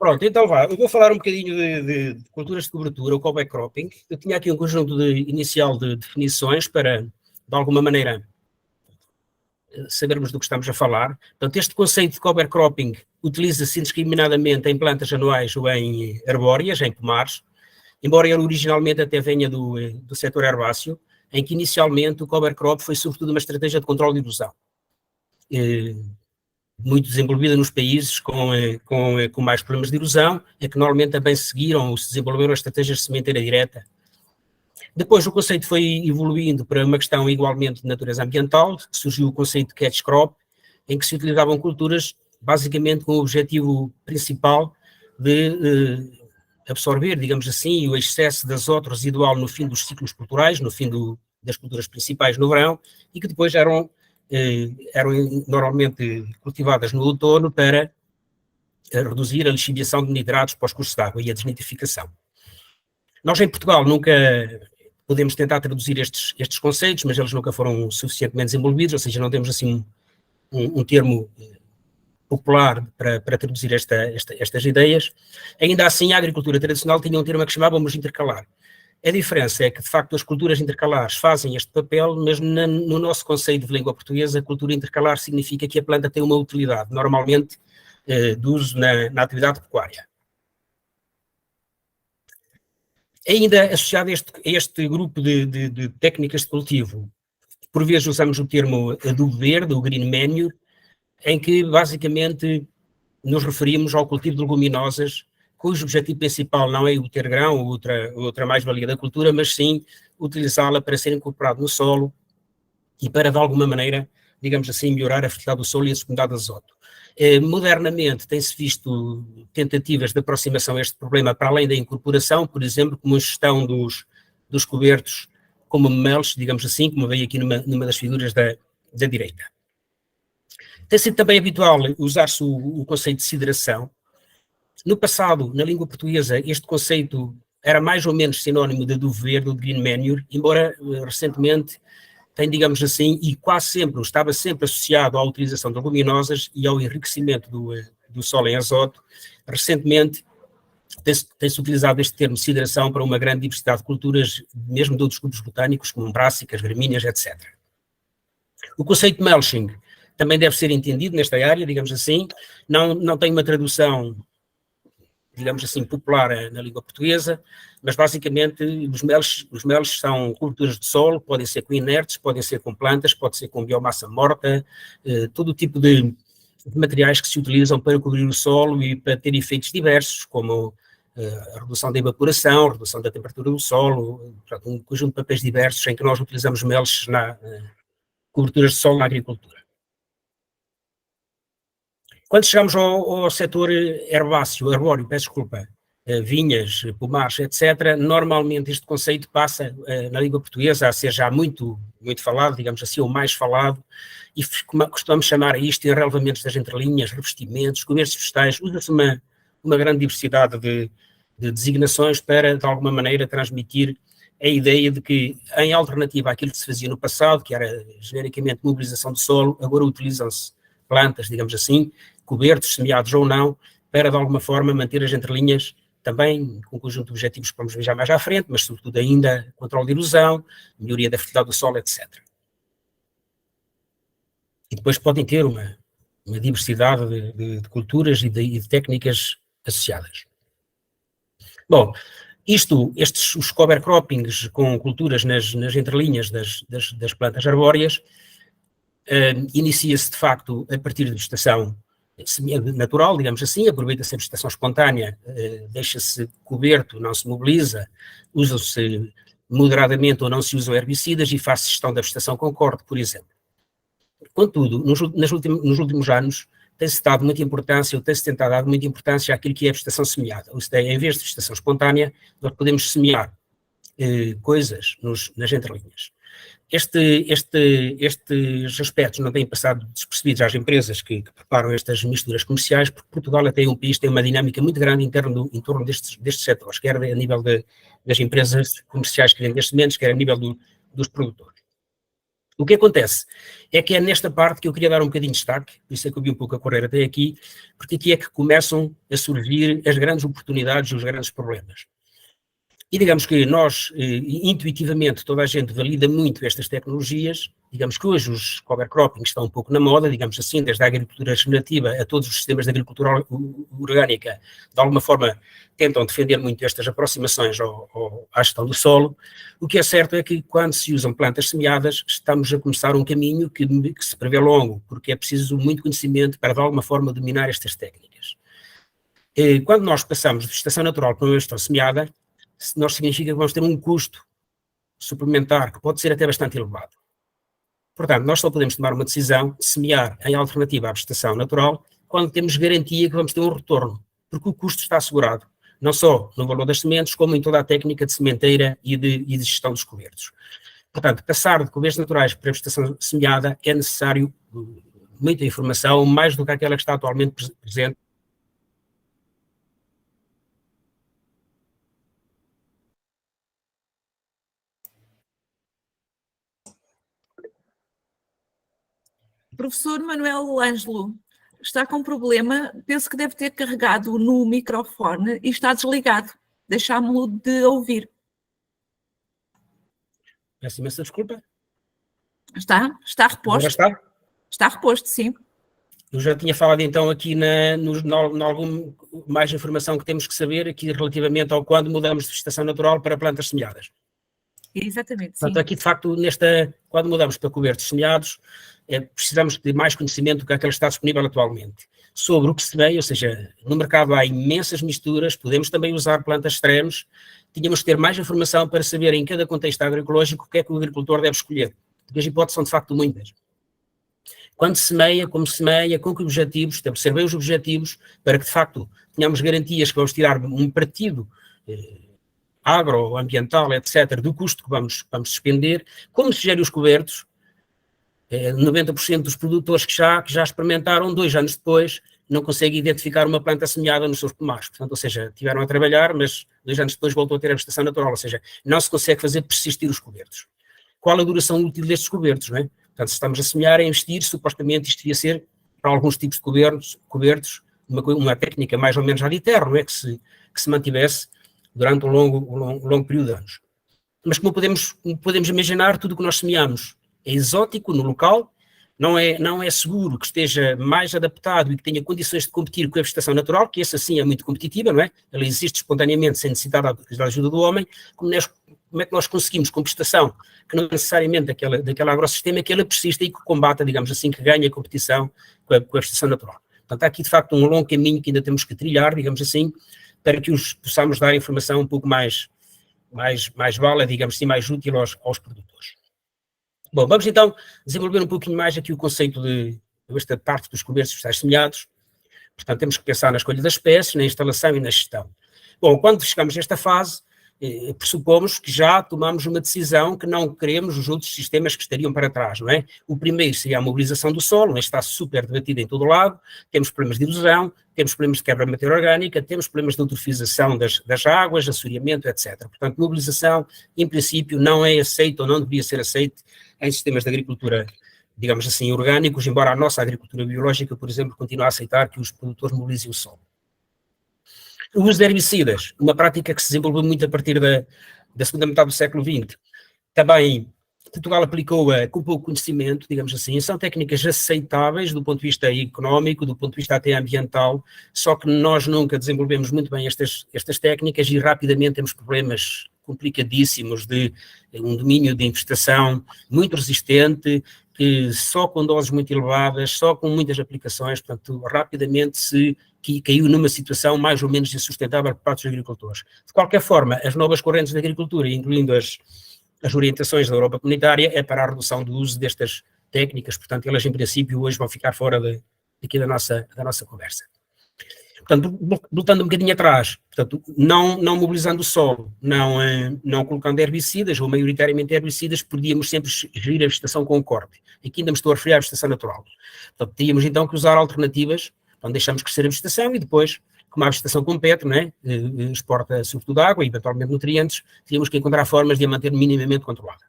Pronto, então vá, eu vou falar um bocadinho de culturas de cobertura, o cover cropping. Eu tinha aqui um conjunto inicial de definições para, de alguma maneira, sabermos do que estamos a falar. Portanto, este conceito de cover cropping utiliza-se indiscriminadamente em plantas anuais ou em arbóreas, em pomares, embora ele originalmente até venha do setor herbáceo, em que inicialmente o cover crop foi sobretudo uma estratégia de controle de erosão, muito desenvolvida nos países com mais problemas de erosão, é que normalmente também seguiram ou se desenvolveram as estratégias de sementeira direta. Depois o conceito foi evoluindo para uma questão igualmente de natureza ambiental, surgiu o conceito de catch crop, em que se utilizavam culturas basicamente com o objetivo principal de absorver, digamos assim, o excesso de azoto residual no fim dos ciclos culturais, no fim das culturas principais no verão, e que depois eram normalmente cultivadas no outono para reduzir a lixiviação de nitratos para os cursos de água e a desnitrificação. Nós em Portugal nunca podemos tentar traduzir estes conceitos, mas eles nunca foram suficientemente desenvolvidos, ou seja, não temos assim um termo popular para traduzir estas ideias. Ainda assim, a agricultura tradicional tinha um termo que chamávamos intercalar. A diferença é que, de facto, as culturas intercalares fazem este papel, mas no nosso conceito de língua portuguesa, a cultura intercalar significa que a planta tem uma utilidade, normalmente de uso na atividade pecuária. Ainda associado a este grupo de técnicas de cultivo, por vezes usamos o termo adubo verde, o green manure, em que basicamente nos referimos ao cultivo de leguminosas, cujo objetivo principal não é o ter grão ou outra mais-valia da cultura, mas sim utilizá-la para ser incorporado no solo e para, de alguma maneira, digamos assim, melhorar a fertilidade do solo e a disponibilidade de azoto. Modernamente tem-se visto tentativas de aproximação a este problema para além da incorporação, por exemplo, como a gestão dos cobertos como mulch, digamos assim, como veio aqui numa das figuras da direita. Tem sido também habitual usar-se o conceito de sidração. No passado, na língua portuguesa, este conceito era mais ou menos sinónimo de adubo verde ou de green manure, embora recentemente tem, digamos assim, e quase sempre, estava sempre associado à utilização de leguminosas e ao enriquecimento do solo em azoto. Recentemente tem-se utilizado este termo sidração para uma grande diversidade de culturas, mesmo de outros grupos botânicos, como brássicas, gramíneas, etc. O conceito de mulching também deve ser entendido nesta área, digamos assim, não tem uma tradução, digamos assim, popular na língua portuguesa, mas basicamente os mulches são coberturas de solo, podem ser com inertes, podem ser com plantas, pode ser com biomassa morta, todo o tipo de materiais que se utilizam para cobrir o solo e para ter efeitos diversos, como a redução da evaporação, a redução da temperatura do solo, portanto, um conjunto de papéis diversos em que nós utilizamos mulches coberturas de solo na agricultura. Quando chegamos ao setor arbóreo, peço desculpa, vinhas, pomares, etc., normalmente este conceito passa na língua portuguesa a ser já muito, muito falado, digamos assim, ou mais falado, e costumamos chamar a isto enrelvamentos das entrelinhas, revestimentos, cobertos vegetais, usa-se uma grande diversidade de designações para, de alguma maneira, transmitir a ideia de que, em alternativa àquilo que se fazia no passado, que era genericamente mobilização do solo, agora utilizam-se plantas, digamos assim, cobertos, semeados ou não, para de alguma forma manter as entrelinhas também com um conjunto de objetivos que vamos ver já mais à frente, mas sobretudo ainda controle de erosão, melhoria da fertilidade do solo, etc. E depois podem ter uma diversidade de culturas e de técnicas associadas. Bom, os cover croppings com culturas nas entrelinhas das plantas arbóreas, inicia-se de facto a partir de vegetação natural, digamos assim, aproveita-se a vegetação espontânea, deixa-se coberto, não se mobiliza, usam-se moderadamente ou não se usam herbicidas e faz-se gestão da vegetação com corte, por exemplo. Contudo, nos últimos anos tem-se dado muita importância, ou tem-se tentado dar muita importância àquilo que é a vegetação semeada, ou seja, em vez de vegetação espontânea, nós podemos semear coisas nas entrelinhas. Estes aspectos não têm passado despercebidos às empresas que preparam estas misturas comerciais, porque Portugal até é um país que tem uma dinâmica muito grande em torno destes setores, quer a nível das empresas comerciais que vendem sementes, quer a nível dos produtores. O que acontece é que é nesta parte que eu queria dar um bocadinho de destaque, por isso é que eu vi um pouco a correr até aqui, porque aqui é que começam a surgir as grandes oportunidades e os grandes problemas. E digamos que nós, intuitivamente, toda a gente valida muito estas tecnologias, digamos que hoje os cover cropping estão um pouco na moda, digamos assim, desde a agricultura regenerativa a todos os sistemas de agricultura orgânica, de alguma forma tentam defender muito estas aproximações à gestão do solo. O que é certo é que quando se usam plantas semeadas, estamos a começar um caminho que se prevê longo, porque é preciso muito conhecimento para de alguma forma dominar estas técnicas. Quando nós passamos de vegetação natural para uma gestão semeada, nós significa que vamos ter um custo suplementar que pode ser até bastante elevado. Portanto, nós só podemos tomar uma decisão de semear em alternativa à vegetação natural quando temos garantia que vamos ter um retorno, porque o custo está assegurado, não só no valor das sementes, como em toda a técnica de sementeira e de gestão dos cobertos. Portanto, passar de cobertos naturais para a vegetação semeada é necessário muita informação, mais do que aquela que está atualmente presente. Professor Manuel Ângelo, está com problema, penso que deve ter carregado no microfone e está desligado. Deixámo-lo de ouvir. Peço imensa desculpa. Está reposto. Agora está? Está reposto, sim. Eu já tinha falado então aqui alguma mais informação que temos que saber aqui relativamente ao quando mudamos de vegetação natural para plantas semeadas. Exatamente, sim. Portanto, aqui de facto, quando mudamos para cobertos semeados, precisamos de mais conhecimento do que aquele que está disponível atualmente. Sobre o que se semeia, ou seja, no mercado há imensas misturas, podemos também usar plantas extremas, tínhamos que ter mais informação para saber em cada contexto agroecológico o que é que o agricultor deve escolher, porque as hipóteses são de facto muitas. Quando se semeia, como se semeia, com que objetivos, estabelecer bem os objetivos, para que de facto tenhamos garantias que vamos tirar um partido agroambiental, etc., do custo que vamos despender, como se gere os cobertos. 90% dos produtores que já experimentaram, 2 anos depois, não conseguem identificar uma planta semeada nos seus pomares. Portanto, ou seja, tiveram a trabalhar, mas 2 anos depois voltou a ter a vegetação natural, ou seja, não se consegue fazer persistir os cobertos. Qual a duração útil destes cobertos, não é? Portanto, se estamos a semear, a investir, supostamente isto devia ser, para alguns tipos de cobertos uma técnica mais ou menos ad eterno, não é? Que se mantivesse durante um longo período de anos. Mas como podemos imaginar, tudo o que nós semeamos é exótico no local, não é seguro que esteja mais adaptado e que tenha condições de competir com a vegetação natural, que essa sim é muito competitiva, não é? Ela existe espontaneamente, sem necessidade da ajuda do homem. Como é que nós conseguimos, com vegetação, que não é necessariamente daquele agrossistema, que ela persista e que combata, digamos assim, que ganha a competição com a vegetação natural. Portanto, há aqui, de facto, um longo caminho que ainda temos que trilhar, digamos assim, para que possamos dar informação um pouco mais válida, digamos assim, mais útil aos produtores. Bom, vamos então desenvolver um pouquinho mais aqui o conceito desta parte dos cobertos vegetais semeados. Portanto, temos que pensar na escolha das espécies, na instalação e na gestão. Bom, quando chegamos a esta fase, pressupomos que já tomamos uma decisão que não queremos os outros sistemas que estariam para trás, não é? O primeiro seria a mobilização do solo, está super debatido em todo o lado, temos problemas de erosão, temos problemas de quebra da matéria orgânica, temos problemas de eutrofização das águas, assoreamento, etc. Portanto, mobilização, em princípio, não é aceita ou não deveria ser aceita em sistemas de agricultura, digamos assim, orgânicos, embora a nossa agricultura biológica, por exemplo, continue a aceitar que os produtores mobilizem o solo. O uso de herbicidas, uma prática que se desenvolveu muito a partir da segunda metade do século XX, também Portugal aplicou-a com pouco conhecimento, digamos assim, são técnicas aceitáveis do ponto de vista económico, do ponto de vista até ambiental, só que nós nunca desenvolvemos muito bem estas técnicas e rapidamente temos problemas complicadíssimos de um domínio de infestação muito resistente, que só com doses muito elevadas, só com muitas aplicações, portanto, rapidamente caiu numa situação mais ou menos insustentável por parte dos agricultores. De qualquer forma, as novas correntes de agricultura, incluindo as orientações da Europa comunitária, é para a redução do uso destas técnicas, portanto, elas em princípio hoje vão ficar fora aqui da nossa conversa. Portanto, voltando um bocadinho atrás, portanto, não mobilizando o solo, não colocando herbicidas, ou maioritariamente herbicidas, podíamos sempre gerir a vegetação com o corte. Aqui ainda me estou a referir à vegetação natural. Portanto, tínhamos então que usar alternativas, então deixamos crescer a vegetação e depois, como a vegetação compete, não é? Exporta sobretudo água e eventualmente nutrientes, tínhamos que encontrar formas de a manter minimamente controlada.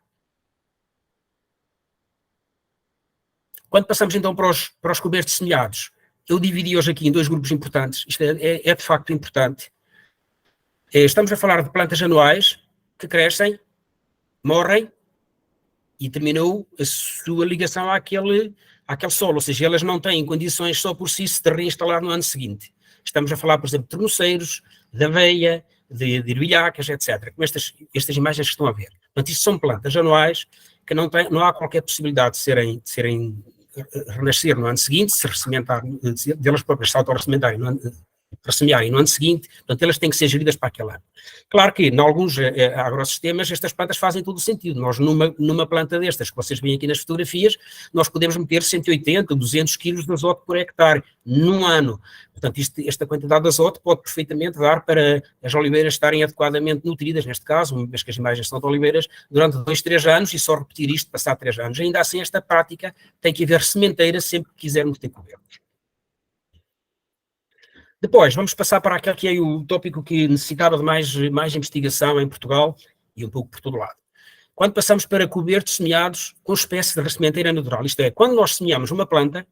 Quando passamos então para os cobertos semeados, eu dividi hoje aqui em dois grupos importantes, isto é de facto importante. Estamos a falar de plantas anuais que crescem, morrem e terminou a sua ligação àquele solo, ou seja, elas não têm condições só por si se de reinstalar no ano seguinte. Estamos a falar, por exemplo, de ternoceiros, de aveia, de ervilhacas, etc. Como estas imagens que estão a ver. Portanto, isto são plantas anuais que não há qualquer possibilidade de serem renascer no ano seguinte, se ressementar, delas próprias se autorressementarem para semearem no ano seguinte, portanto, elas têm que ser geridas para aquele ano. Claro que, em alguns agrossistemas, estas plantas fazem todo o sentido. Nós, numa planta destas, que vocês veem aqui nas fotografias, nós podemos meter 180, 200 quilos de azoto por hectare, num ano. Portanto, esta quantidade de azoto pode perfeitamente dar para as oliveiras estarem adequadamente nutridas, neste caso, uma vez que as imagens são de oliveiras, durante 2, 3 anos, e só repetir isto passar 3 anos. Ainda assim, esta prática tem que haver sementeira sempre que quisermos ter cobertos. Depois, vamos passar para aquele que é o tópico que necessitava de mais investigação em Portugal e um pouco por todo lado. Quando passamos para cobertos semeados com espécie de sementeira natural, isto é, quando nós semeamos uma planta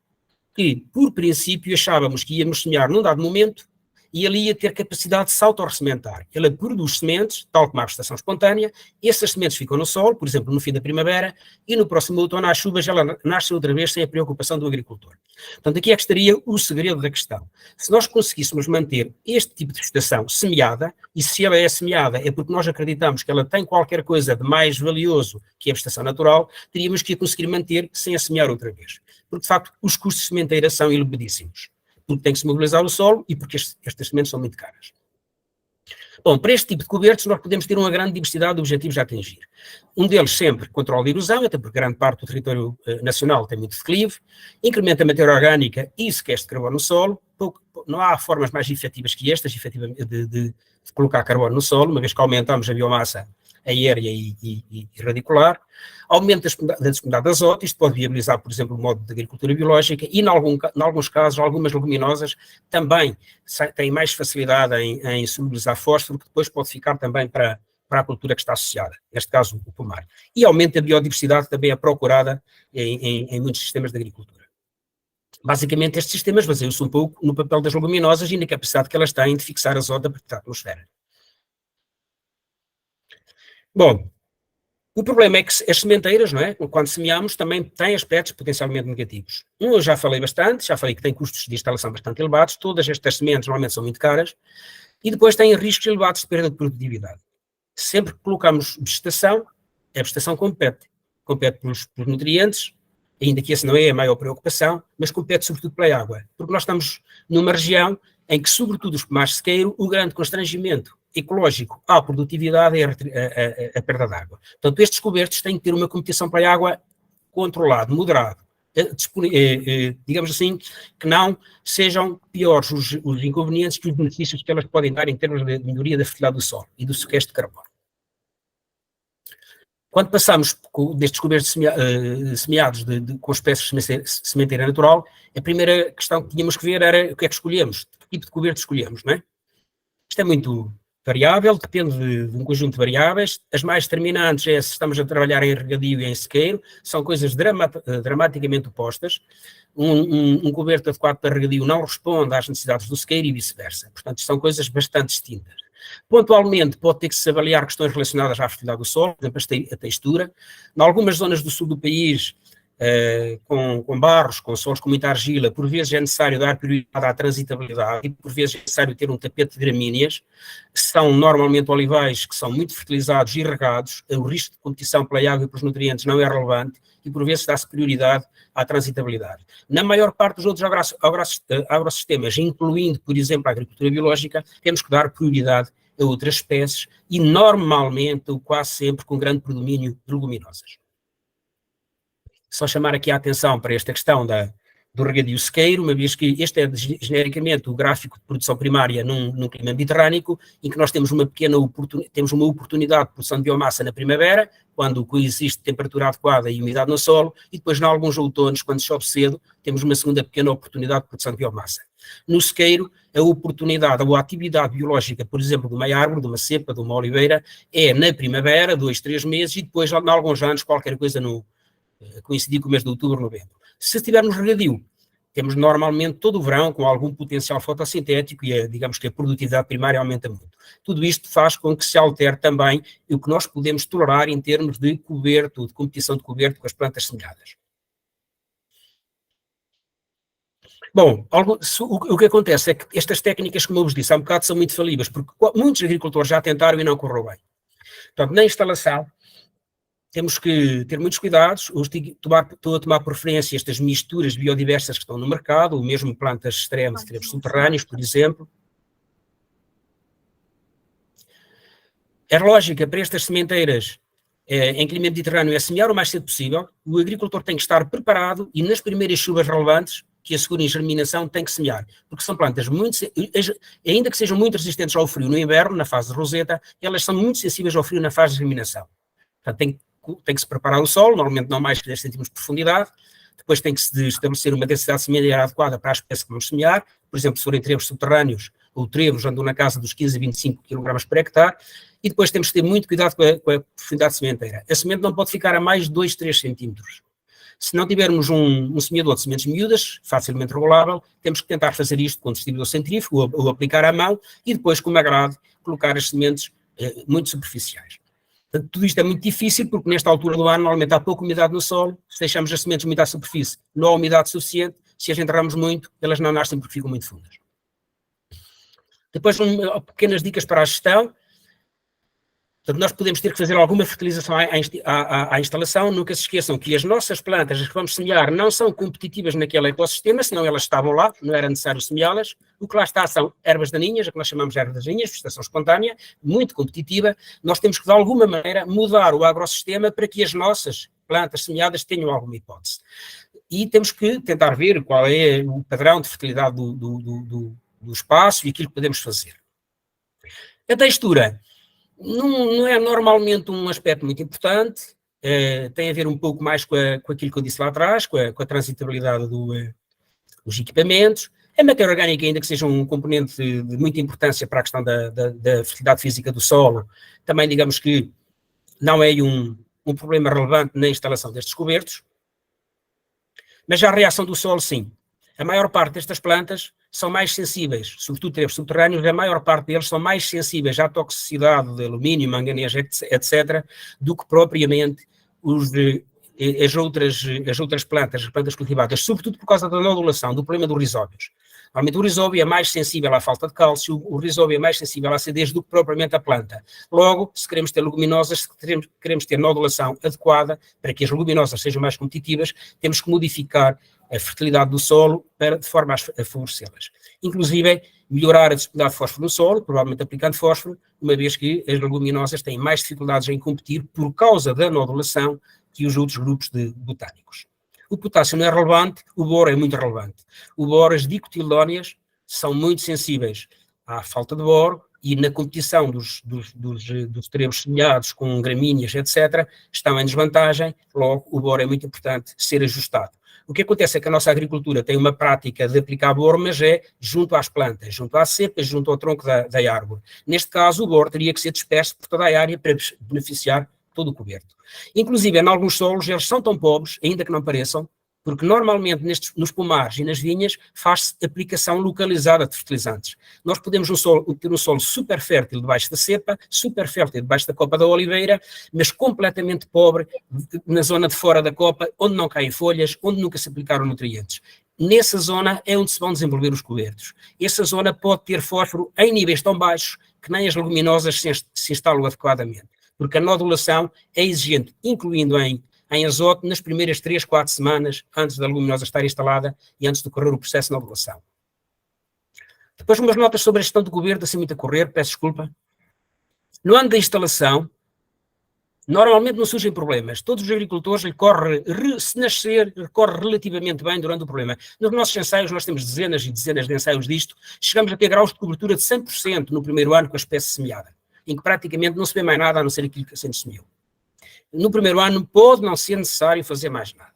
que, por princípio, achávamos que íamos semear num dado momento e ele ia ter capacidade de se autorressementar. Ela produz sementes, tal como a vegetação espontânea, essas sementes ficam no solo, por exemplo, no fim da primavera, e no próximo outono, às chuvas, ela nasce outra vez sem a preocupação do agricultor. Portanto, aqui é que estaria o segredo da questão. Se nós conseguíssemos manter este tipo de vegetação semeada, e se ela é semeada é porque nós acreditamos que ela tem qualquer coisa de mais valioso que a vegetação natural, teríamos que a conseguir manter sem a semear outra vez. Porque, de facto, os custos de sementeira são elevadíssimos. Porque tem que se mobilizar o solo e porque estas sementes são muito caras. Bom, para este tipo de cobertos nós podemos ter uma grande diversidade de objetivos a atingir. Um deles sempre controle de erosão, até porque grande parte do território nacional tem muito declive, incrementa a matéria orgânica e sequestro de carbono no solo. Não há formas mais efetivas que estas, efetivamente, de colocar carbono no solo, uma vez que aumentamos a biomassa aérea e radicular, aumento da disponibilidade de azoto, isto pode viabilizar, por exemplo, o modo de agricultura biológica e, em alguns casos, algumas leguminosas também têm mais facilidade em solubilizar fósforo, que depois pode ficar também para a cultura que está associada, neste caso o pomar. E aumento da biodiversidade também é procurada em muitos sistemas de agricultura. Basicamente, estes sistemas baseiam-se um pouco no papel das leguminosas e na capacidade que elas têm de fixar azoto a partir da atmosfera. Bom, o problema é que as sementeiras, não é? Quando semeamos, também têm aspectos potencialmente negativos. Eu já falei bastante, já falei que tem custos de instalação bastante elevados, todas estas sementes normalmente são muito caras, e depois têm riscos elevados de perda de produtividade. Sempre que colocamos vegetação, a vegetação compete pelos nutrientes, ainda que essa não é a maior preocupação, mas compete sobretudo pela água, porque nós estamos numa região em que, sobretudo os pomares de sequeiro, o grande constrangimento ecológico à produtividade é a perda de água. Portanto, estes cobertos têm que ter uma competição para a água controlada, moderada, digamos assim, que não sejam piores os inconvenientes que os benefícios que elas podem dar em termos de melhoria da fertilidade do solo e do sequestro de carbono. Quando passamos destes cobertos semeados com espécies de sementeira natural, a primeira questão que tínhamos que ver era o que é que escolhemos, que tipo de coberto escolhemos, não é? Isto é muito variável, depende de um conjunto de variáveis. As mais determinantes é se estamos a trabalhar em regadio e em sequeiro, são coisas dramaticamente opostas. Um coberto adequado para regadio não responde às necessidades do sequeiro e vice-versa. Portanto, são coisas bastante distintas. Pontualmente, pode ter que se avaliar questões relacionadas à fertilidade do solo, por exemplo, a textura. Em algumas zonas do sul do país, com barros, com solos com muita argila, por vezes é necessário dar prioridade à transitabilidade e por vezes é necessário ter um tapete de gramíneas, que são normalmente olivais que são muito fertilizados e regados, o risco de competição pela água e pelos nutrientes não é relevante e por vezes dá-se prioridade à transitabilidade. Na maior parte dos outros agrossistemas, incluindo, por exemplo, a agricultura biológica, temos que dar prioridade a outras espécies e normalmente, ou quase sempre, com grande predomínio de leguminosas. Só chamar aqui a atenção para esta questão do regadio sequeiro, uma vez que este é genericamente o gráfico de produção primária num clima mediterrâneo, em que nós temos uma oportunidade de produção de biomassa na primavera, quando coexiste temperatura adequada e umidade no solo, e depois, em alguns outonos, quando chove cedo, temos uma segunda pequena oportunidade de produção de biomassa. No sequeiro, a oportunidade ou a atividade biológica, por exemplo, de uma árvore, de uma cepa, de uma oliveira, é na primavera, 2, 3 meses, e depois, em alguns anos, qualquer coisa no a coincidir com o mês de outubro, novembro. Se tivermos regadio, temos normalmente todo o verão com algum potencial fotossintético e, digamos que a produtividade primária aumenta muito. Tudo isto faz com que se altere também o que nós podemos tolerar em termos de coberto, de competição de coberto com as plantas semeadas. Bom, o que acontece é que estas técnicas, como eu vos disse, há um bocado são muito falíveis, porque muitos agricultores já tentaram e não correu bem. Portanto, na instalação, temos que ter muitos cuidados. Estou a tomar preferência estas misturas biodiversas que estão no mercado, ou mesmo plantas extremas, subterrâneos, por exemplo. A lógica para estas sementeiras em clima mediterrâneo é semear o mais cedo possível. O agricultor tem que estar preparado e nas primeiras chuvas relevantes, que assegurem germinação, tem que semear, porque são plantas ainda que sejam muito resistentes ao frio no inverno, na fase de roseta, elas são muito sensíveis ao frio na fase de germinação. Portanto, tem que se preparar o solo, normalmente não mais que 10 centímetros de profundidade, depois tem que se estabelecer uma densidade semeadora adequada para a espécie que vamos semear, por exemplo, se forem trevos subterrâneos, ou trevos andam na casa dos 15 a 25 kg por hectare, e depois temos que ter muito cuidado com a profundidade sementeira. A semente não pode ficar a mais de 2, 3 centímetros. Se não tivermos um semeador de sementes miúdas, facilmente regulável, temos que tentar fazer isto com distribuidor centrífugo ou aplicar à mão e depois, como agrade, colocar as sementes muito superficiais. Portanto, tudo isto é muito difícil porque nesta altura do ano normalmente há pouca umidade no solo, se deixamos as sementes muito à superfície, não há umidade suficiente, se as enterrarmos muito, elas não nascem porque ficam muito fundas. Depois, pequenas dicas para a gestão. Portanto, nós podemos ter que fazer alguma fertilização à instalação. Nunca se esqueçam que as nossas plantas, as que vamos semear, não são competitivas naquele ecossistema, senão elas estavam lá, não era necessário semeá-las. O que lá está são ervas daninhas, a que nós chamamos de ervas daninhas, vegetação espontânea, muito competitiva. Nós temos que, de alguma maneira, mudar o agrossistema para que as nossas plantas semeadas tenham alguma hipótese. E temos que tentar ver qual é o padrão de fertilidade do espaço e aquilo que podemos fazer. A textura não é normalmente um aspecto muito importante, tem a ver um pouco mais com aquilo que eu disse lá atrás, com a transitabilidade dos equipamentos. A matéria orgânica, ainda que seja um componente de muita importância para a questão da fertilidade física do solo, também digamos que não é um problema relevante na instalação destes cobertos, mas já a reação do solo, sim. A maior parte destas plantas são mais sensíveis, sobretudo trevos subterrâneos, a maior parte deles são mais sensíveis à toxicidade de alumínio, manganês, etc., do que propriamente as outras plantas, as plantas cultivadas, sobretudo por causa da nodulação, do problema dos rizóbios. Normalmente o rizóbio é mais sensível à falta de cálcio, o rizóbio é mais sensível à acidez do que propriamente a planta. Logo, se queremos ter leguminosas, se queremos ter nodulação adequada para que as leguminosas sejam mais competitivas, temos que modificar a fertilidade do solo de forma a favorecê-las. Inclusive, melhorar a disponibilidade de fósforo no solo, provavelmente aplicando fósforo, uma vez que as leguminosas têm mais dificuldades em competir por causa da nodulação que os outros grupos de botânicos. O potássio não é relevante, o boro é muito relevante. O boro, as dicotiledóneas, são muito sensíveis à falta de boro e na competição dos trevos semeados com gramíneas, etc., estão em desvantagem, logo o boro é muito importante ser ajustado. O que acontece é que a nossa agricultura tem uma prática de aplicar boro, mas é junto às plantas, junto às cepas, junto ao tronco da árvore. Neste caso, o boro teria que ser disperso por toda a área para beneficiar todo o coberto. Inclusive, em alguns solos, eles são tão pobres, ainda que não pareçam, porque normalmente nos pomares e nas vinhas faz-se aplicação localizada de fertilizantes. Nós podemos ter um solo super fértil debaixo da cepa, super fértil debaixo da copa da oliveira, mas completamente pobre na zona de fora da copa, onde não caem folhas, onde nunca se aplicaram nutrientes. Nessa zona é onde se vão desenvolver os cobertos. Essa zona pode ter fósforo em níveis tão baixos que nem as leguminosas se instalam adequadamente, porque a nodulação é exigente, incluindo em azoto, nas primeiras 3, 4 semanas antes da leguminosa estar instalada e antes de ocorrer o processo de nodulação. Depois umas notas sobre a gestão do coberto, assim muito a correr, peço desculpa. No ano da instalação, normalmente não surgem problemas. Todos os agricultores se nascer, recorre relativamente bem durante o problema. Nos nossos ensaios, nós temos dezenas e dezenas de ensaios disto, chegamos a ter graus de cobertura de 100% no primeiro ano com a espécie semeada, em que praticamente não se vê mais nada a não ser aquilo que a gente semeou. No primeiro ano pode não ser necessário fazer mais nada.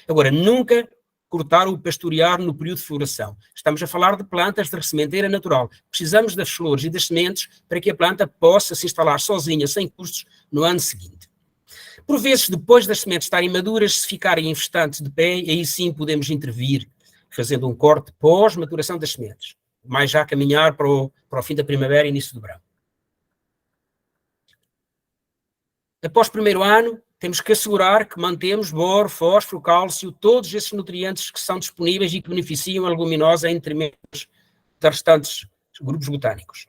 Agora, nunca cortar ou pastorear no período de floração. Estamos a falar de plantas de sementeira natural. Precisamos das flores e das sementes para que a planta possa se instalar sozinha, sem custos, no ano seguinte. Por vezes, depois das sementes estarem maduras, se ficarem infestantes de pé, aí sim podemos intervir, fazendo um corte pós-maturação das sementes, mais já a caminhar para o fim da primavera e início do verão. Após o primeiro ano, temos que assegurar que mantemos boro, fósforo, cálcio, todos esses nutrientes que são disponíveis e que beneficiam a leguminosa em detrimento dos restantes grupos botânicos.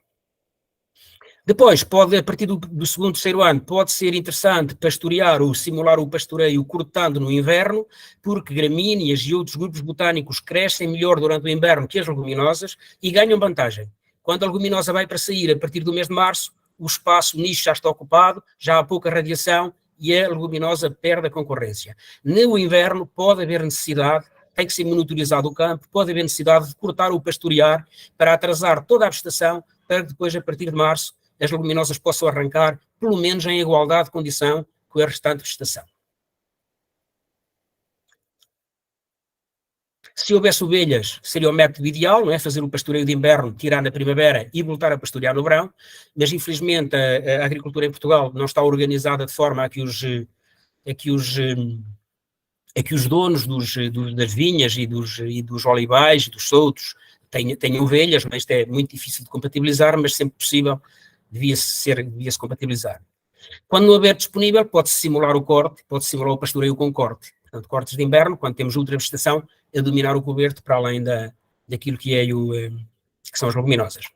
Depois, a partir do segundo, terceiro ano, pode ser interessante pastorear ou simular o pastoreio cortando no inverno, porque gramíneas e outros grupos botânicos crescem melhor durante o inverno que as leguminosas e ganham vantagem. Quando a leguminosa vai para sair a partir do mês de março, o espaço, o nicho já está ocupado, já há pouca radiação e a leguminosa perde a concorrência. No inverno pode haver necessidade, tem que ser monitorizado o campo, pode haver necessidade de cortar ou pastorear para atrasar toda a vegetação, para que depois, a partir de março, as leguminosas possam arrancar, pelo menos em igualdade de condição com a restante vegetação. Se houvesse ovelhas, seria o método ideal, não é? Fazer o pastoreio de inverno, tirar na primavera e voltar a pastorear no verão, mas infelizmente a agricultura em Portugal não está organizada de forma a que os donos das vinhas e dos olivais, dos soutos, tenham ovelhas, mas isto é muito difícil de compatibilizar, mas sempre possível devia-se compatibilizar. Quando não houver disponível, pode-se simular o corte, pode-se simular o pastoreio com corte. Portanto, cortes de inverno, quando temos ultravegetação, a dominar o coberto para além daquilo que são as leguminosas.